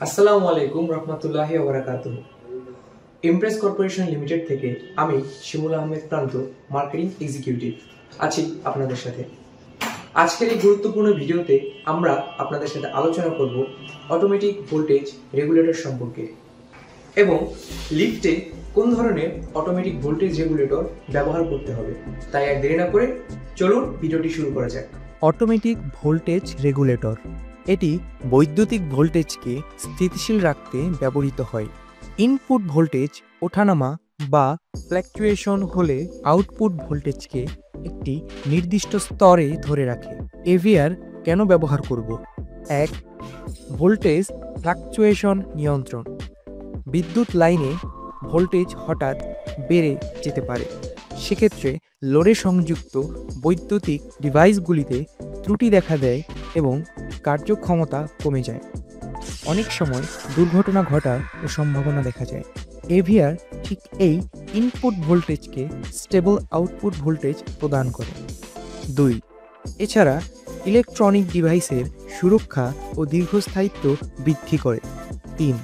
আসসালামু আলাইকুম রহমতুল্লাহি ওয়া বারাকাতুহু। ইমপ্রেস কর্পোরেশন লিমিটেড থেকে আমি শিমুল আহমেদ প্রান্ত, মার্কেটিং এক্সিকিউটিভ আছি আপনাদের সাথে। আজকের এই গুরুত্বপূর্ণ ভিডিওতে আমরা আপনাদের সাথে আলোচনা করব অটোমেটিক ভোল্টেজ রেগুলেটর সম্পর্কে এবং লিফটে কোন ধরনের অটোমেটিক ভোল্টেজ রেগুলেটর ব্যবহার করতে হবে। তাই আর দেরি না করে চলুন ভিডিওটি শুরু করা যাক। অটোমেটিক ভোল্টেজ রেগুলেটর এটি বৈদ্যুতিক ভোল্টেজকে স্থিতিশীল রাখতে ব্যবহৃত হয়। ইনপুট ভোল্টেজ ওঠানামা বা ফ্ল্যাকচুয়েশন হলে আউটপুট ভোল্টেজকে একটি নির্দিষ্ট স্তরে ধরে রাখে। এভিআর কেন ব্যবহার করব? 1. ভোল্টেজ ফ্ল্যাকচুয়েশন নিয়ন্ত্রণ। বিদ্যুৎ লাইনে ভোল্টেজ হঠাৎ বেড়ে যেতে পারে, সেক্ষেত্রে লোডে সংযুক্ত বৈদ্যুতিক ডিভাইসগুলিতে ত্রুটি দেখা দেয় এবং কার্যক্ষমতা কমে যায়। অনেক সময় দুর্ঘটনা ঘটার সম্ভাবনা দেখা যায়। এভিআর ঠিক এই ইনপুট ভোল্টেজকে স্টেবল আউটপুট ভোল্টেজ প্রদান করে। 2. এছাড়া ইলেকট্রনিক ডিভাইসের সুরক্ষা ও দীর্ঘস্থায়িত্ব বৃদ্ধি করে। 3.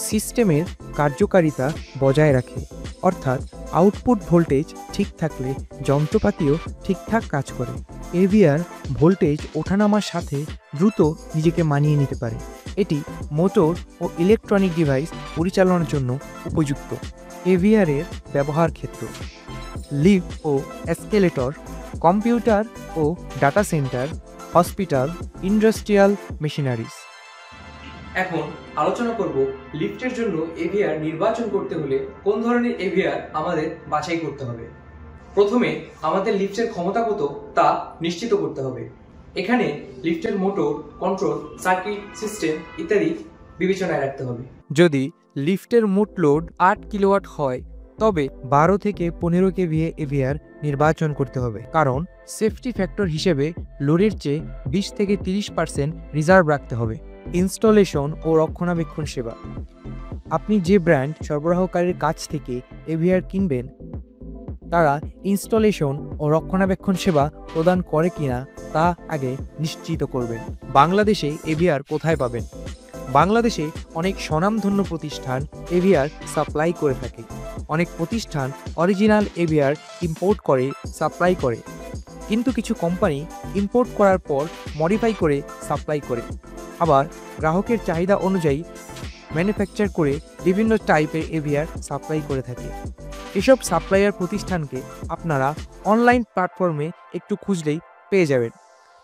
সিস্টেমের কার্যকারিতা বজায় রাখে, অর্থাৎ আউটপুট ভোল্টেজ ঠিক থাকলে যন্ত্রপাতিও ঠিকঠাক কাজ করে। এভিআর ভোল্টেজ ওঠানামার সাথে দ্রুত নিজেকে মানিয়ে নিতে পারে। এটি মোটর ও ইলেকট্রনিক ডিভাইস পরিচালনার জন্য উপযুক্ত। এভিআরের ব্যবহার ক্ষেত্র: লিফট ও এসকেলেটর, কম্পিউটার ও data centre, hospital, industrial machineries. এখন আলোচনা করব লিফটের জন্য এভিআর নির্বাচন করতে হলে কোন ধরনের এভিআর আমাদের বাছাই করতে হবে। প্রথমে আমাদের লিফটের ক্ষমতা কত তা নিশ্চিত করতে হবে। এখানে লিফটের মোটর, কন্ট্রোল, সার্কিট সিস্টেম ইত্যাদি বিবেচনায় রাখতে হবে। যদি লিফটের মোট লোড 8 কিলোওয়াট হয় তবে 12 থেকে 15 কেভিএ এভিআর নির্বাচন করতে হবে, কারণ সেফটি ফ্যাক্টর হিসেবে লোডের চেয়ে 20 থেকে 30% রিজার্ভ রাখতে হবে। ইনস্টলেশন ও রক্ষণাবেক্ষণ সেবা: আপনি যে ব্র্যান্ড সরবরাহকারীর কাছ থেকে এভিআর কিনবেন তারা ইনস্টলেশন ও রক্ষণাবেক্ষণ সেবা প্রদান করে কিনা তা আগে নিশ্চিত করবেন। বাংলাদেশে এভিআর কোথায় পাবেন? বাংলাদেশে অনেক স্বনামধন্য প্রতিষ্ঠান এভিআর সাপ্লাই করে থাকে। অনেক প্রতিষ্ঠান অরিজিনাল এভিআর ইম্পোর্ট করে সাপ্লাই করে, কিন্তু কিছু কোম্পানি ইম্পোর্ট করার পর মডিফাই করে সাপ্লাই করে, আবার গ্রাহকের চাহিদা অনুযায়ী ম্যানুফ্যাকচার করে বিভিন্ন টাইপের এভিআর সাপ্লাই করে থাকে। এসব সাপ্লায়ার প্রতিষ্ঠানকে আপনারা অনলাইন প্ল্যাটফর্মে একটু খুঁজলেই পেয়ে যাবেন।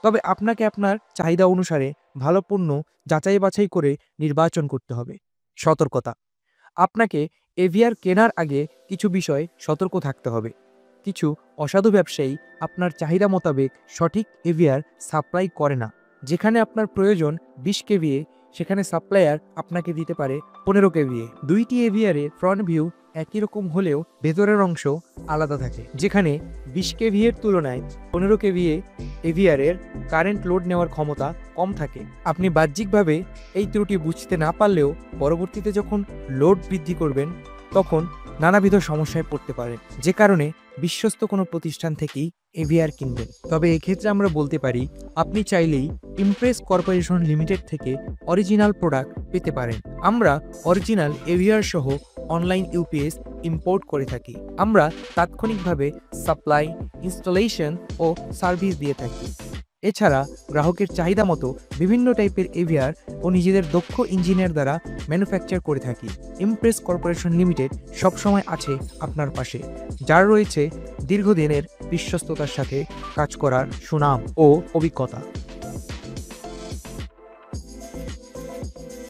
তবে আপনাকে আপনার চাহিদা অনুসারে ভালো পণ্য যাচাই বাছাই করে নির্বাচন করতে হবে। সতর্কতা: আপনাকে এভিআর কেনার আগে কিছু বিষয়ে সতর্ক থাকতে হবে। কিছু অসাধু ব্যবসায়ী আপনার চাহিদা মোতাবেক সঠিক এভিআর সাপ্লাই করে না। যেখানে আপনার প্রয়োজন 20 কেভিএ, সেখানে সাপ্লায়ার আপনাকে দিতে পারে 15 কেভিএ। দুইটি এভিআরের ফ্রন্ট ভিউ একই রকম হলেও ভেতরের অংশ আলাদা থাকে। যেখানে 20 কেভিএর তুলনায় 15 কেভিএ এভিআরের কারেন্ট লোড নেওয়ার ক্ষমতা কম থাকে। আপনি বাহ্যিকভাবে এই ত্রুটি বুঝতে না পারলেও পরবর্তীতে যখন লোড বৃদ্ধি করবেন তখন নানাবিধ সমস্যায় পড়তে পারেন, যে কারণে বিশ্বস্ত কোনো প্রতিষ্ঠান থেকেই এভিআর কিনবেন। তবে এক্ষেত্রে আমরা বলতে পারি আপনি চাইলেই ইমপ্রেস কর্পোরেশন লিমিটেড থেকে অরিজিনাল প্রোডাক্ট পেতে পারেন। আমরা অরিজিনাল এভিআর সহ অনলাইন ইউপিএস ইম্পোর্ট করে থাকি। আমরা তাৎক্ষণিকভাবে সাপ্লাই, ইনস্টলেশন ও সার্ভিস দিয়ে থাকি। এছাড়া গ্রাহকের চাহিদা মতো বিভিন্ন টাইপের এভিআর ও নিজেদের দক্ষ ইঞ্জিনিয়ার দ্বারা ম্যানুফ্যাকচার করে থাকি। ইমপ্রেস কর্পোরেশন লিমিটেড সবসময় আছে আপনার পাশে, যার রয়েছে দীর্ঘদিনের বিশ্বস্ততার সাথে কাজ করার সুনাম ও অভিজ্ঞতা।